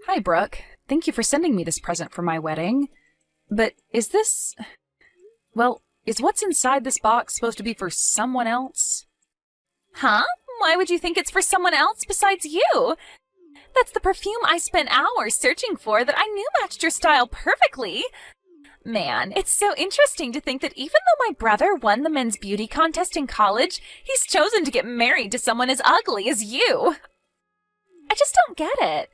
Hi, Brooke. Thank you for sending me this present for my wedding. But is this... Well, is what's inside this box supposed to be for someone else? Huh? Why would you think it's for someone else besides you? That's the perfume I spent hours searching for that I knew matched your style perfectly. Man, it's so interesting to think that even though my brother won the men's beauty contest in college, he's chosen to get married to someone as ugly as you. I just don't get it.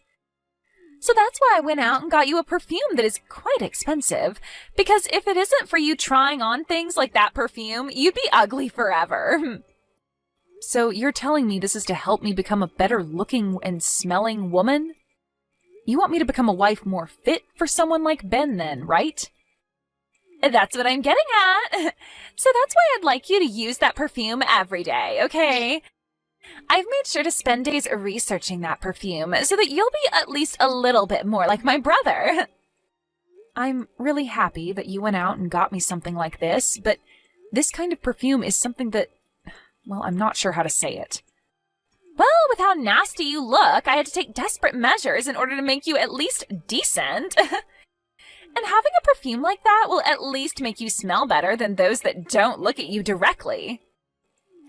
So that's why I went out and got you a perfume that is quite expensive. Because if it isn't for you trying on things like that perfume, you'd be ugly forever. So you're telling me this is to help me become a better looking and smelling woman? You want me to become a wife more fit for someone like Ben then, right? That's what I'm getting at. So that's why I'd like you to use that perfume every day, okay? I've made sure to spend days researching that perfume so that you'll be at least a little bit more like my brother. I'm really happy that you went out and got me something like this, but this kind of perfume is something that, well, I'm not sure how to say it. Well, with how nasty you look, I had to take desperate measures in order to make you at least decent. And having a perfume like that will at least make you smell better than those that don't look at you directly.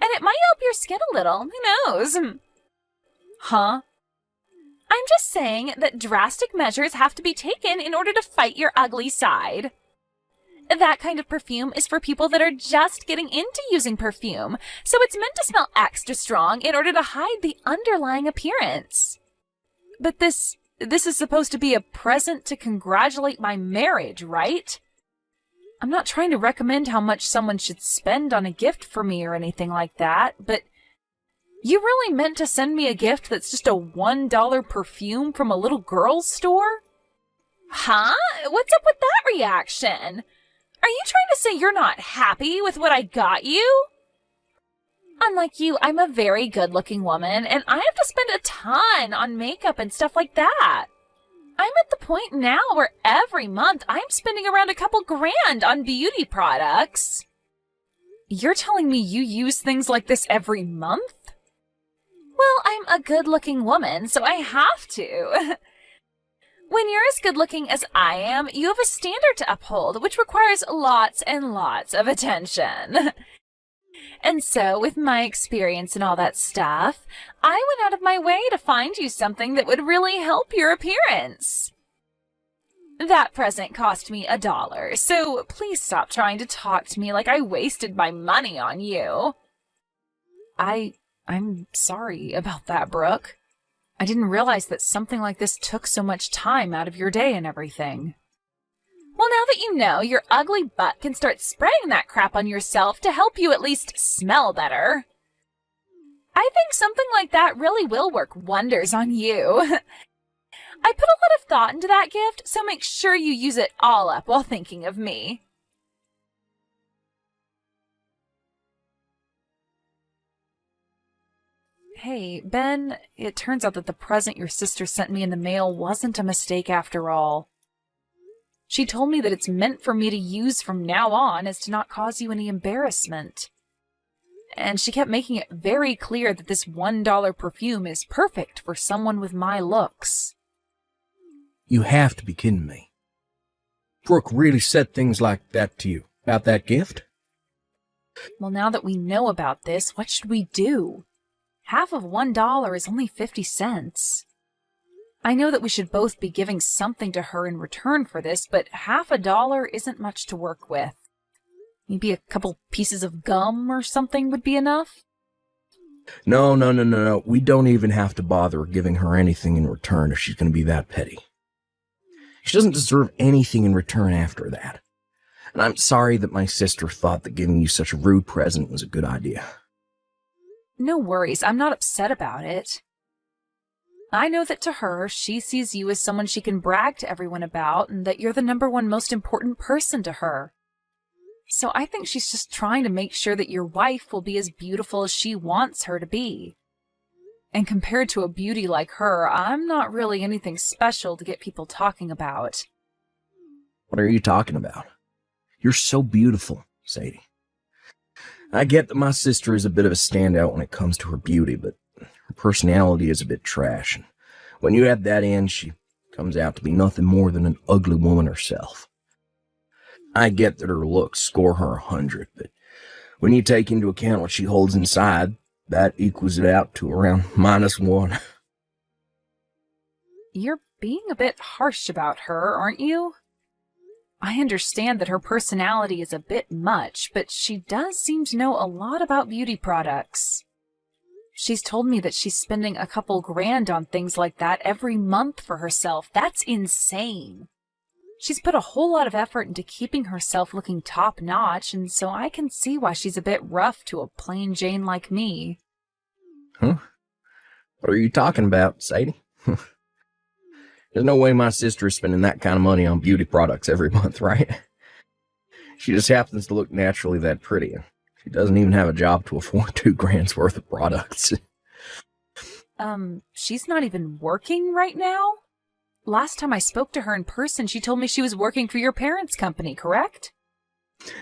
And it might help your skin a little, who knows? Huh? I'm just saying that drastic measures have to be taken in order to fight your ugly side. That kind of perfume is for people that are just getting into using perfume, so it's meant to smell extra strong in order to hide the underlying appearance. But this is supposed to be a present to congratulate my marriage, right? I'm not trying to recommend how much someone should spend on a gift for me or anything like that, but you really meant to send me a gift that's just a $1 perfume from a little girl's store? Huh? What's up with that reaction? Are you trying to say you're not happy with what I got you? Unlike you, I'm a very good-looking woman, and I have to spend a ton on makeup and stuff like that. I'm at the point now where every month I'm spending around a couple grand on beauty products. You're telling me you use things like this every month? Well, I'm a good-looking woman, so I have to. When you're as good-looking as I am, you have a standard to uphold, which requires lots and lots of attention. And so, with my experience and all that stuff, I went out of my way to find you something that would really help your appearance. That present cost me $1, so please stop trying to talk to me like I wasted my money on you. I'm sorry about that, Brooke. I didn't realize that something like this took so much time out of your day and everything. Well, now that you know, your ugly butt can start spraying that crap on yourself to help you at least smell better. I think something like that really will work wonders on you. I put a lot of thought into that gift, so make sure you use it all up while thinking of me. Hey, Ben, it turns out that the present your sister sent me in the mail wasn't a mistake after all. She told me that it's meant for me to use from now on as to not cause you any embarrassment. And she kept making it very clear that this $1 perfume is perfect for someone with my looks. You have to be kidding me. Brooke really said things like that to you about that gift? Well, now that we know about this, what should we do? Half of $1 is only 50 cents. I know that we should both be giving something to her in return for this, but half $1 isn't much to work with. Maybe a couple pieces of gum or something would be enough? No. We don't even have to bother giving her anything in return if she's going to be that petty. She doesn't deserve anything in return after that. And I'm sorry that my sister thought that giving you such a rude present was a good idea. No worries, I'm not upset about it. I know that to her, she sees you as someone she can brag to everyone about, and that you're the #1 most important person to her. So I think she's just trying to make sure that your wife will be as beautiful as she wants her to be. And compared to a beauty like her, I'm not really anything special to get people talking about. What are you talking about? You're so beautiful, Sadie. I get that my sister is a bit of a standout when it comes to her beauty, but her personality is a bit trash. And when you add that in, she comes out to be nothing more than an ugly woman herself. I get that her looks score her 100, but when you take into account what she holds inside, that equals it out to around -1. You're being a bit harsh about her, aren't you? I understand that her personality is a bit much, but she does seem to know a lot about beauty products. She's told me that she's spending a couple grand on things like that every month for herself. That's insane. She's put a whole lot of effort into keeping herself looking top-notch, and so I can see why she's a bit rough to a plain Jane like me. Huh? What are you talking about, Sadie? There's no way my sister is spending that kind of money on beauty products every month, right? She just happens to look naturally that pretty. She doesn't even have a job to afford 2 grand's worth of products. She's not even working right now? Last time I spoke to her in person, she told me she was working for your parents' company, correct?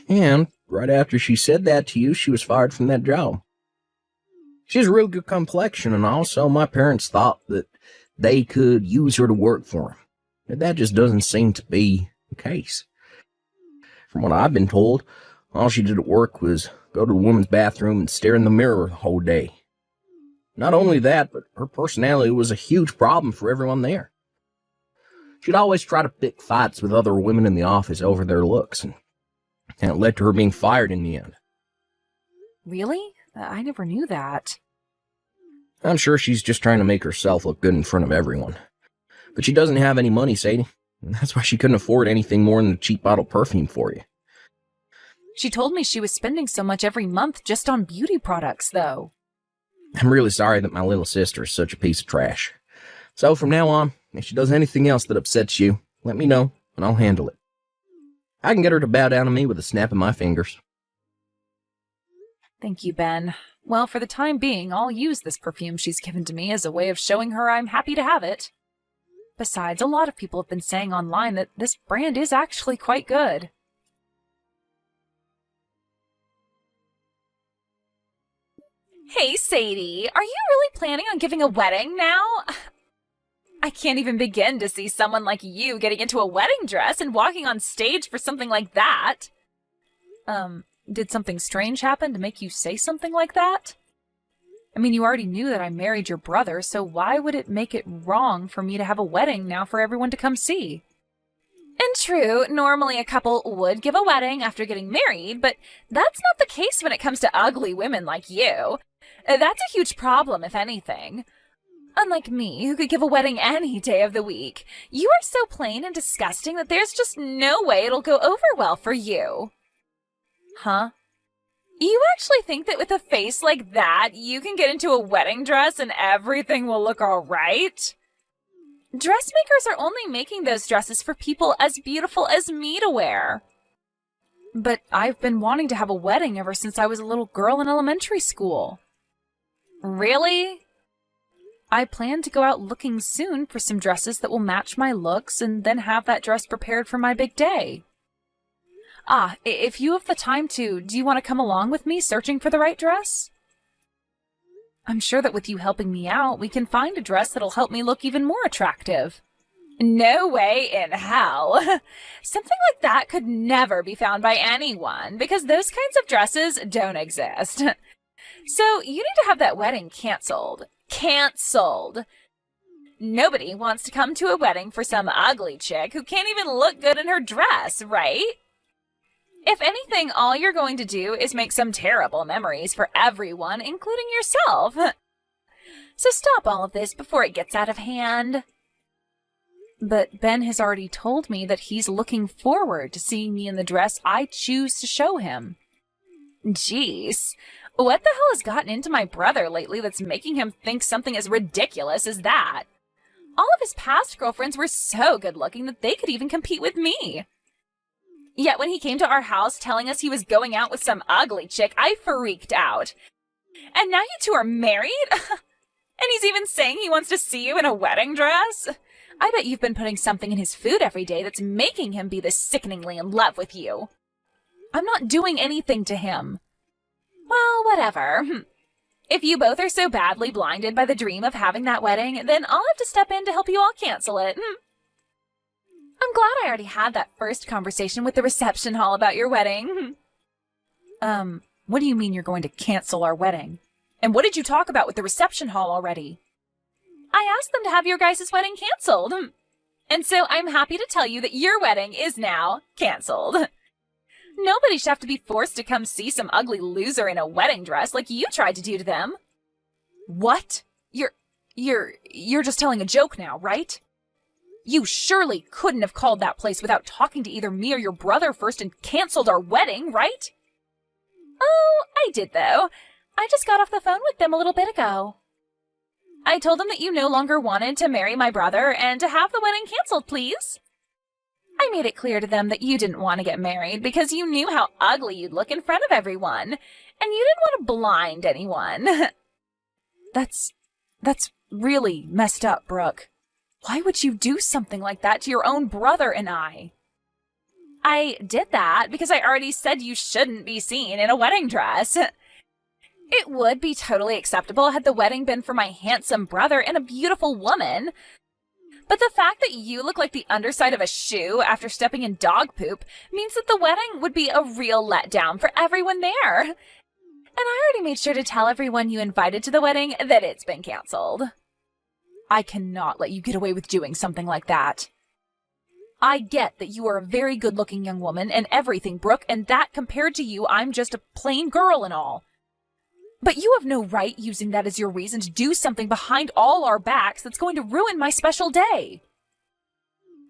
And right after she said that to you, she was fired from that job. She has a real good complexion, and also my parents thought that they could use her to work for them. But that just doesn't seem to be the case. From what I've been told, all she did at work was go to the woman's bathroom and stare in the mirror the whole day. Not only that, but her personality was a huge problem for everyone there. She'd always try to pick fights with other women in the office over their looks, and it led to her being fired in the end. Really? I never knew that. I'm sure she's just trying to make herself look good in front of everyone. But she doesn't have any money, Sadie, and that's why she couldn't afford anything more than a cheap bottle of perfume for you. She told me she was spending so much every month just on beauty products, though. I'm really sorry that my little sister is such a piece of trash. So from now on, if she does anything else that upsets you, let me know, and I'll handle it. I can get her to bow down to me with a snap of my fingers. Thank you, Ben. Well, for the time being, I'll use this perfume she's given to me as a way of showing her I'm happy to have it. Besides, a lot of people have been saying online that this brand is actually quite good. Hey, Sadie, are you really planning on giving a wedding now? I can't even begin to see someone like you getting into a wedding dress and walking on stage for something like that. Did something strange happen to make you say something like that? I mean, you already knew that I married your brother, so why would it make it wrong for me to have a wedding now for everyone to come see? And true, normally a couple would give a wedding after getting married, but that's not the case when it comes to ugly women like you. That's a huge problem, if anything. Unlike me, who could give a wedding any day of the week, you are so plain and disgusting that there's just no way it'll go over well for you. Huh? You actually think that with a face like that, you can get into a wedding dress and everything will look all right? Dressmakers are only making those dresses for people as beautiful as me to wear. But I've been wanting to have a wedding ever since I was a little girl in elementary school. Really? I plan to go out looking soon for some dresses that will match my looks and then have that dress prepared for my big day. If you have the time to, do you want to come along with me searching for the right dress? I'm sure that with you helping me out, we can find a dress that'll help me look even more attractive. No way in hell. Something like that could never be found by anyone because those kinds of dresses don't exist. So you need to have that wedding canceled. Canceled. Nobody wants to come to a wedding for some ugly chick who can't even look good in her dress, right? If anything, all you're going to do is make some terrible memories for everyone, including yourself. So stop all of this before it gets out of hand. But Ben has already told me that he's looking forward to seeing me in the dress I choose to show him. Jeez, what the hell has gotten into my brother lately that's making him think something as ridiculous as that? All of his past girlfriends were so good looking that they could even compete with me. Yet when he came to our house telling us he was going out with some ugly chick, I freaked out. And now you two are married? And he's even saying he wants to see you in a wedding dress? I bet you've been putting something in his food every day that's making him be this sickeningly in love with you. I'm not doing anything to him. Well, whatever. If you both are so badly blinded by the dream of having that wedding, then I'll have to step in to help you all cancel it. I'm glad I already had that first conversation with the reception hall about your wedding. What do you mean you're going to cancel our wedding? And what did you talk about with the reception hall already? I asked them to have your guys' wedding canceled. And so I'm happy to tell you that your wedding is now canceled. Nobody should have to be forced to come see some ugly loser in a wedding dress like you tried to do to them. What? You're just telling a joke now, right? You surely couldn't have called that place without talking to either me or your brother first and canceled our wedding, right? Oh, I did though. I just got off the phone with them a little bit ago. I told them that you no longer wanted to marry my brother and to have the wedding canceled, please. I made it clear to them that you didn't want to get married because you knew how ugly you'd look in front of everyone, and you didn't want to blind anyone. That's really messed up, Brooke. Why would you do something like that to your own brother and I? I did that because I already said you shouldn't be seen in a wedding dress. It would be totally acceptable had the wedding been for my handsome brother and a beautiful woman. But the fact that you look like the underside of a shoe after stepping in dog poop means that the wedding would be a real letdown for everyone there. And I already made sure to tell everyone you invited to the wedding that it's been canceled. I cannot let you get away with doing something like that. I get that you are a very good-looking young woman and everything, Brooke, and that compared to you, I'm just a plain girl and all. But you have no right using that as your reason to do something behind all our backs that's going to ruin my special day.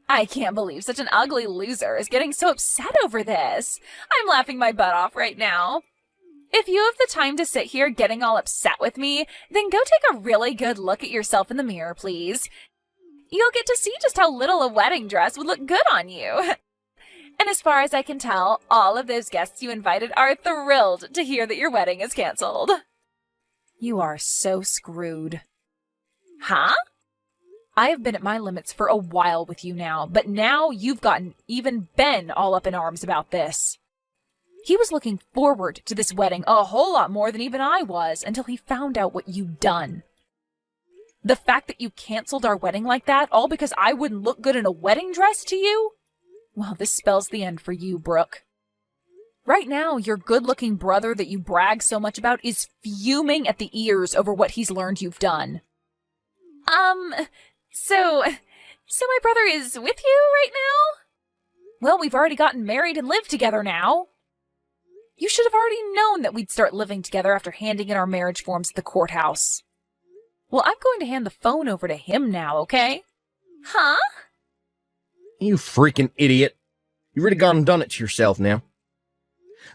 I can't believe such an ugly loser is getting so upset over this. I'm laughing my butt off right now. If you have the time to sit here getting all upset with me, then go take a really good look at yourself in the mirror, please. You'll get to see just how little a wedding dress would look good on you. And as far as I can tell, all of those guests you invited are thrilled to hear that your wedding is canceled. You are so screwed. Huh? I have been at my limits for a while with you now, but now you've gotten even Ben all up in arms about this. He was looking forward to this wedding a whole lot more than even I was until he found out what you'd done. The fact that you canceled our wedding like that, all because I wouldn't look good in a wedding dress to you? Well, this spells the end for you, Brooke. Right now, your good-looking brother that you brag so much about is fuming at the ears over what he's learned you've done. So my brother is with you right now? Well, we've already gotten married and live together now. You should have already known that we'd start living together after handing in our marriage forms at the courthouse. Well, I'm going to hand the phone over to him now, okay? Huh? You freaking idiot. You've really gone and done it to yourself now.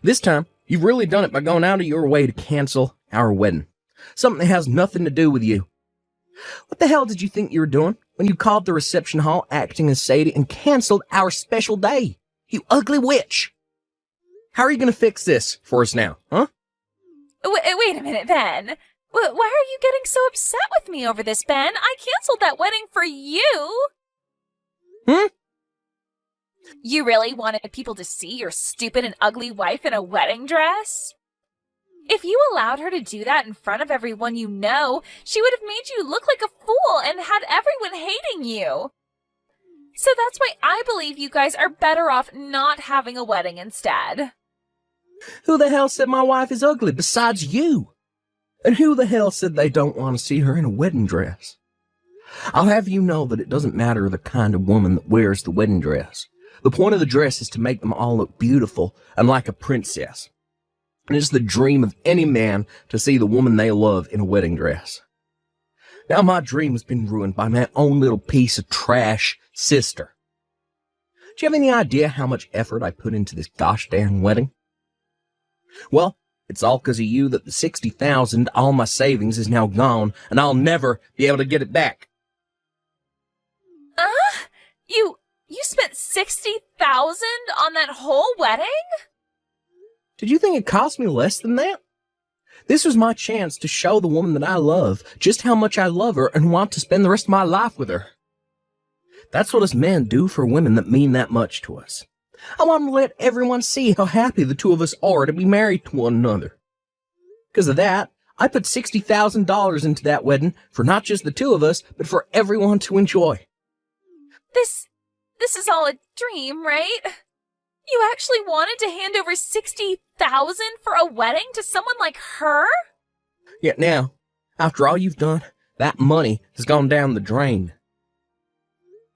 This time, you've really done it by going out of your way to cancel our wedding. Something that has nothing to do with you. What the hell did you think you were doing when you called the reception hall acting as Sadie and canceled our special day? You ugly witch. How are you going to fix this for us now, huh? Wait a minute, Ben. Why are you getting so upset with me over this, Ben? I canceled that wedding for you. You really wanted people to see your stupid and ugly wife in a wedding dress? If you allowed her to do that in front of everyone you know, she would have made you look like a fool and had everyone hating you. So that's why I believe you guys are better off not having a wedding instead. Who the hell said my wife is ugly besides you? And who the hell said they don't want to see her in a wedding dress? I'll have you know that it doesn't matter the kind of woman that wears the wedding dress. The point of the dress is to make them all look beautiful and like a princess. And it's the dream of any man to see the woman they love in a wedding dress. Now my dream has been ruined by my own little piece of trash sister. Do you have any idea how much effort I put into this gosh damn wedding? Well, it's all because of you that the $60,000, all my savings, is now gone, and I'll never be able to get it back. You spent $60,000 on that whole wedding? Did you think it cost me less than that? This was my chance to show the woman that I love just how much I love her and want to spend the rest of my life with her. That's what us men do for women that mean that much to us. I want to let everyone see how happy the two of us are to be married to one another. Because of that, I put $60,000 into that wedding for not just the two of us, but for everyone to enjoy. this is all a dream, right? You actually wanted to hand over $60,000 for a wedding to someone like her? Yet now, after all you've done, that money has gone down the drain.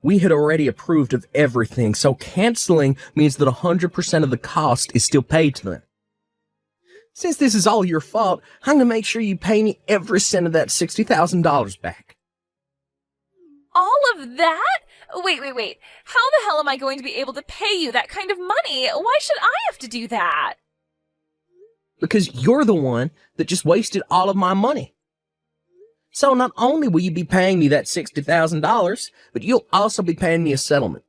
We had already approved of everything, so canceling means that 100% of the cost is still paid to them. Since this is all your fault, I'm going to make sure you pay me every cent of that $60,000 back. All of that? Wait. How the hell am I going to be able to pay you that kind of money? Why should I have to do that? Because you're the one that just wasted all of my money. So not only will you be paying me that $60,000, but you'll also be paying me a settlement.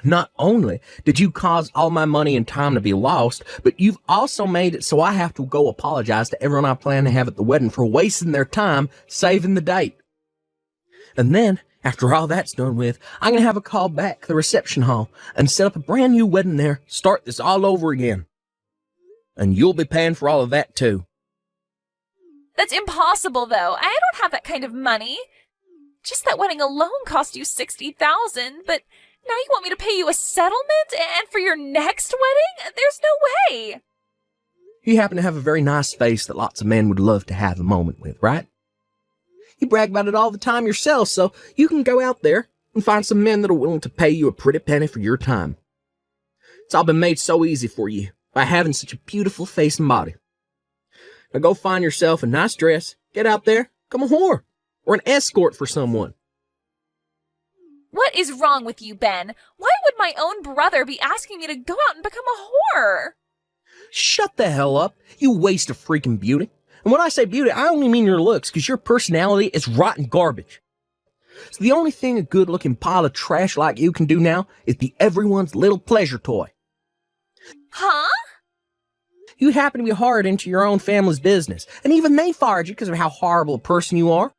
Not only did you cause all my money and time to be lost, but you've also made it so I have to go apologize to everyone I plan to have at the wedding for wasting their time saving the date. And then, after all that's done with, I'm going to have a call back to the reception hall and set up a brand new wedding there, start this all over again. And you'll be paying for all of that too. That's impossible, though. I don't have that kind of money. Just that wedding alone cost you $60,000, but now you want me to pay you a settlement and for your next wedding? There's no way. You happen to have a very nice face that lots of men would love to have a moment with, right? You brag about it all the time yourself, so you can go out there and find some men that are willing to pay you a pretty penny for your time. It's all been made so easy for you by having such a beautiful face and body. Now go find yourself a nice dress, get out there, become a whore, or an escort for someone. What is wrong with you, Ben? Why would my own brother be asking me to go out and become a whore? Shut the hell up, you waste of freaking beauty. And when I say beauty, I only mean your looks, because your personality is rotten garbage. So the only thing a good-looking pile of trash like you can do now is be everyone's little pleasure toy. Huh? You happen to be hired into your own family's business, and even they fired you because of how horrible a person you are.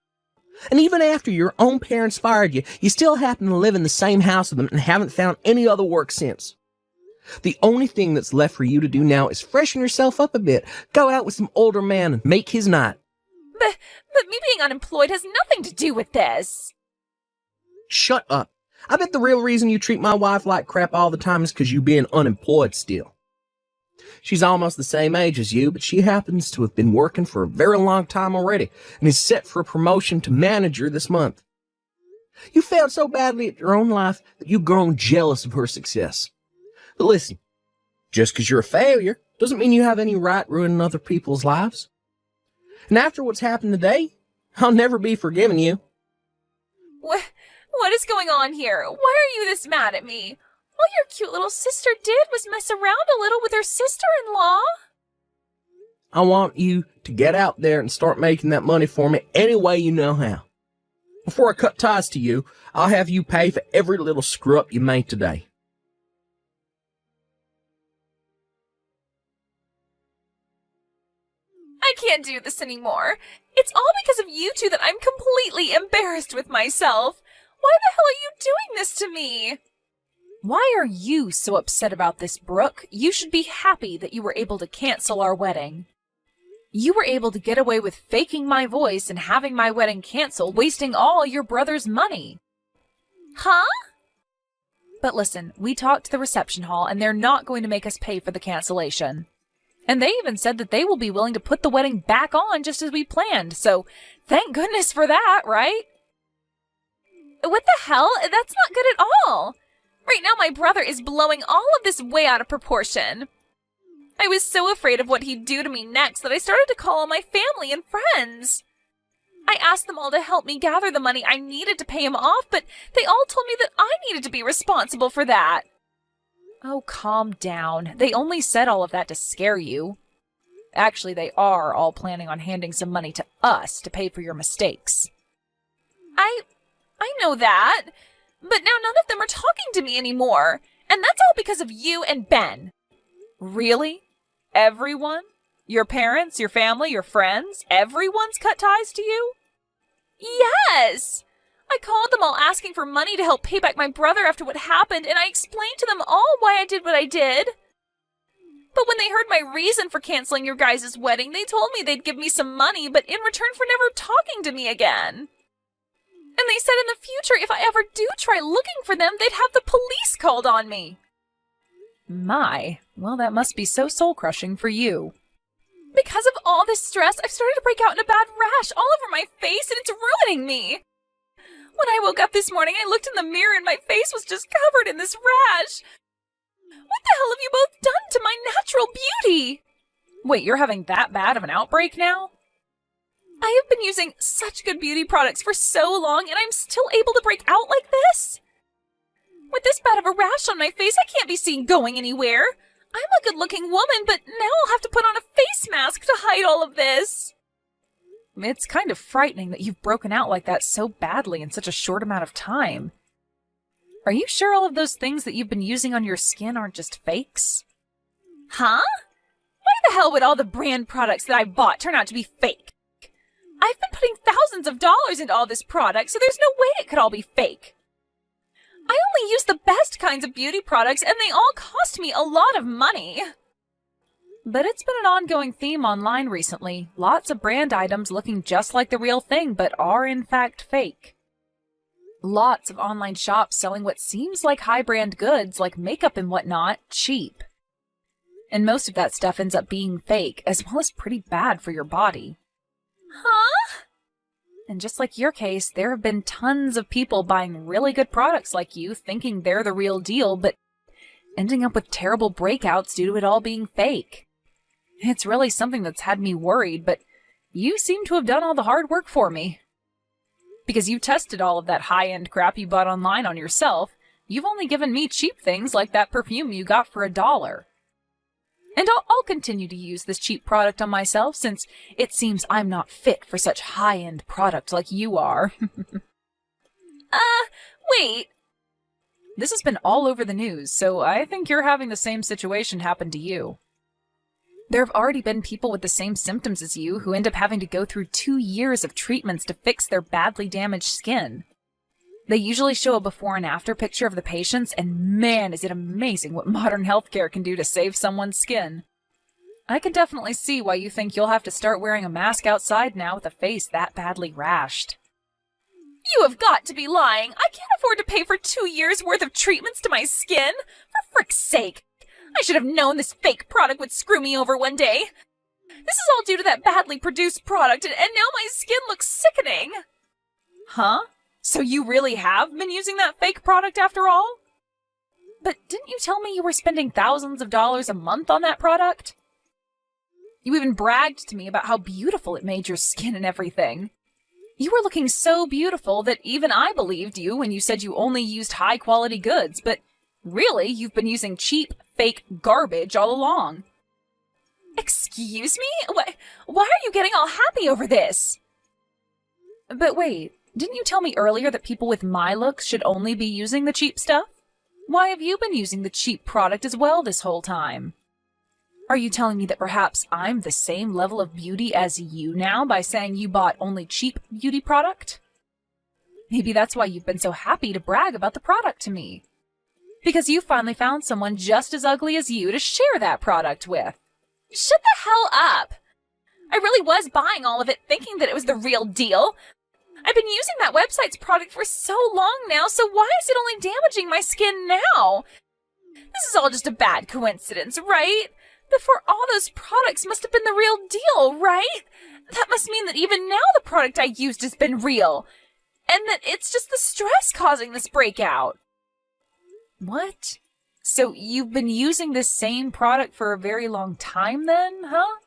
And even after your own parents fired you, you still happen to live in the same house with them and haven't found any other work since. The only thing that's left for you to do now is freshen yourself up a bit, go out with some older man and make his night. But me being unemployed has nothing to do with this. Shut up. I bet the real reason you treat my wife like crap all the time is because you being unemployed still. She's almost the same age as you, but she happens to have been working for a very long time already and is set for a promotion to manager this month. You failed so badly at your own life that you've grown jealous of her success. But listen, just because you're a failure doesn't mean you have any right ruining other people's lives. And after what's happened today, I'll never be forgiving you. What is going on here? Why are you this mad at me? All your cute little sister did was mess around a little with her sister-in-law. I want you to get out there and start making that money for me any way you know how. Before I cut ties to you, I'll have you pay for every little screw-up you made today. I can't do this anymore. It's all because of you two that I'm completely embarrassed with myself. Why the hell are you doing this to me? Why are you so upset about this, Brooke? You should be happy that you were able to cancel our wedding. You were able to get away with faking my voice and having my wedding canceled, wasting all your brother's money. Huh? But listen, we talked to the reception hall and they're not going to make us pay for the cancellation. And they even said that they will be willing to put the wedding back on just as we planned, so thank goodness for that, right? What the hell? That's not good at all. Right now my brother is blowing all of this way out of proportion. I was so afraid of what he'd do to me next that I started to call all my family and friends. I asked them all to help me gather the money I needed to pay him off, but they all told me that I needed to be responsible for that. Oh, calm down. They only said all of that to scare you. Actually, they are all planning on handing some money to us to pay for your mistakes. I know that. But now none of them are talking to me anymore. And that's all because of you and Ben. Really? Everyone? Your parents, your family, your friends? Everyone's cut ties to you? Yes! I called them all asking for money to help pay back my brother after what happened, and I explained to them all why I did what I did. But when they heard my reason for canceling your guys' wedding, they told me they'd give me some money, but in return for never talking to me again. And they said in the future if I ever do try looking for them, they'd have the police called on me. My, well, that must be so soul-crushing for you. Because of all this stress, I've started to break out in a bad rash all over my face, and it's ruining me. When I woke up this morning, I looked in the mirror and my face was just covered in this rash. What the hell have you both done to my natural beauty? Wait, you're having that bad of an outbreak now? I have been using such good beauty products for so long, and I'm still able to break out like this? With this bad of a rash on my face, I can't be seen going anywhere. I'm a good-looking woman, but now I'll have to put on a face mask to hide all of this. It's kind of frightening that you've broken out like that so badly in such a short amount of time. Are you sure all of those things that you've been using on your skin aren't just fakes? Huh? Why the hell would all the brand products that I bought turn out to be fake? I've been putting thousands of dollars into all this product, so there's no way it could all be fake. I only use the best kinds of beauty products, and they all cost me a lot of money. But it's been an ongoing theme online recently. Lots of brand items looking just like the real thing, but are in fact fake. Lots of online shops selling what seems like high-brand goods, like makeup and whatnot, cheap. And most of that stuff ends up being fake, as well as pretty bad for your body. Huh? And just like your case, there have been tons of people buying really good products like you, thinking they're the real deal, but ending up with terrible breakouts due to it all being fake. It's really something that's had me worried, but you seem to have done all the hard work for me. Because you tested all of that high-end crap you bought online on yourself, you've only given me cheap things like that perfume you got for $1. And I'll continue to use this cheap product on myself since it seems I'm not fit for such high-end product like you are. Wait. This has been all over the news, so I think you're having the same situation happen to you. There have already been people with the same symptoms as you who end up having to go through 2 years of treatments to fix their badly damaged skin. They usually show a before and after picture of the patients, and man, is it amazing what modern healthcare can do to save someone's skin. I can definitely see why you think you'll have to start wearing a mask outside now with a face that badly rashed. You have got to be lying. I can't afford to pay for 2 years' worth of treatments to my skin. For frick's sake. I should have known this fake product would screw me over one day. This is all due to that badly produced product, and now my skin looks sickening. Huh? So you really have been using that fake product after all? But didn't you tell me you were spending thousands of dollars a month on that product? You even bragged to me about how beautiful it made your skin and everything. You were looking so beautiful that even I believed you when you said you only used high-quality goods, but really, you've been using cheap, fake garbage all along. Excuse me? Why are you getting all happy over this? But wait, didn't you tell me earlier that people with my looks should only be using the cheap stuff? Why have you been using the cheap product as well this whole time? Are you telling me that perhaps I'm the same level of beauty as you now by saying you bought only cheap beauty product? Maybe that's why you've been so happy to brag about the product to me. Because you finally found someone just as ugly as you to share that product with. Shut the hell up! I really was buying all of it thinking that it was the real deal. I've been using that website's product for so long now, so why is it only damaging my skin now? This is all just a bad coincidence, right? Before all those products must have been the real deal, right? That must mean that even now the product I used has been real. And that it's just the stress causing this breakout. What? So you've been using this same product for a very long time then, huh?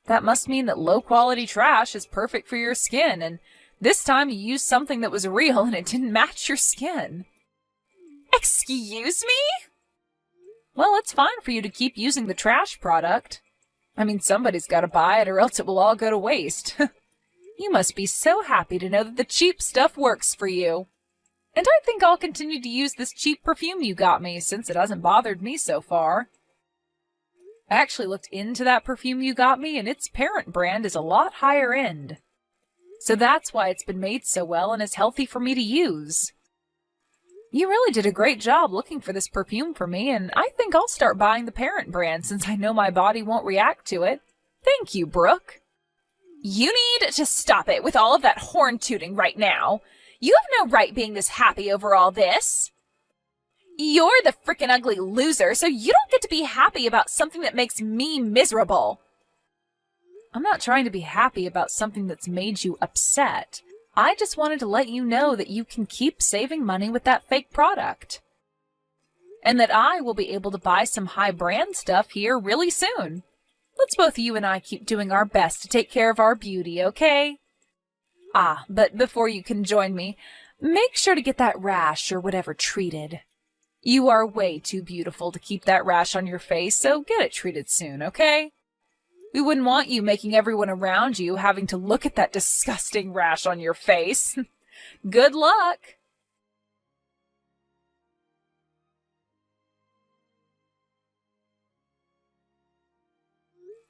That must mean that low-quality trash is perfect for your skin, and this time you used something that was real and it didn't match your skin. Excuse me? Well, it's fine for you to keep using the trash product. I mean, somebody's got to buy it or else it will all go to waste. You must be so happy to know that the cheap stuff works for you. And I think I'll continue to use this cheap perfume you got me since it hasn't bothered me so far. I actually looked into that perfume you got me, and its parent brand is a lot higher end. So that's why it's been made so well and is healthy for me to use. You really did a great job looking for this perfume for me, and I think I'll start buying the parent brand since I know my body won't react to it. Thank you, Brooke. You need to stop it with all of that horn tooting right now. You have no right being this happy over all this. You're the frickin' ugly loser, so you don't get to be happy about something that makes me miserable. I'm not trying to be happy about something that's made you upset. I just wanted to let you know that you can keep saving money with that fake product. And that I will be able to buy some high brand stuff here really soon. Let's both you and I keep doing our best to take care of our beauty, okay? Ah, but before you can join me, make sure to get that rash or whatever treated. You are way too beautiful to keep that rash on your face, so get it treated soon, okay? We wouldn't want you making everyone around you having to look at that disgusting rash on your face. Good luck!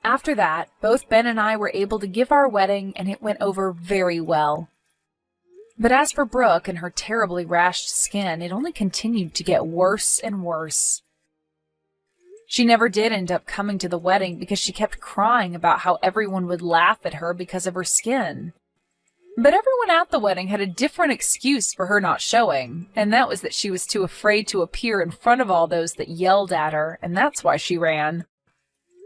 After that, both Ben and I were able to give our wedding, and it went over very well. But as for Brooke and her terribly rashed skin, it only continued to get worse and worse. She never did end up coming to the wedding because she kept crying about how everyone would laugh at her because of her skin. But everyone at the wedding had a different excuse for her not showing, and that was that she was too afraid to appear in front of all those that yelled at her, and that's why she ran.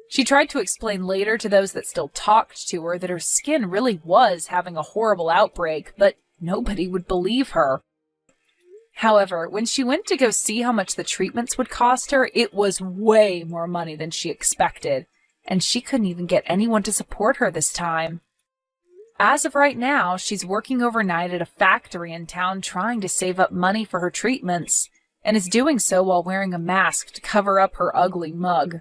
She tried to explain later to those that still talked to her that her skin really was having a horrible outbreak, but nobody would believe her. However, when she went to go see how much the treatments would cost her, it was way more money than she expected, and she couldn't even get anyone to support her this time. As of right now, she's working overnight at a factory in town trying to save up money for her treatments, and is doing so while wearing a mask to cover up her ugly mug.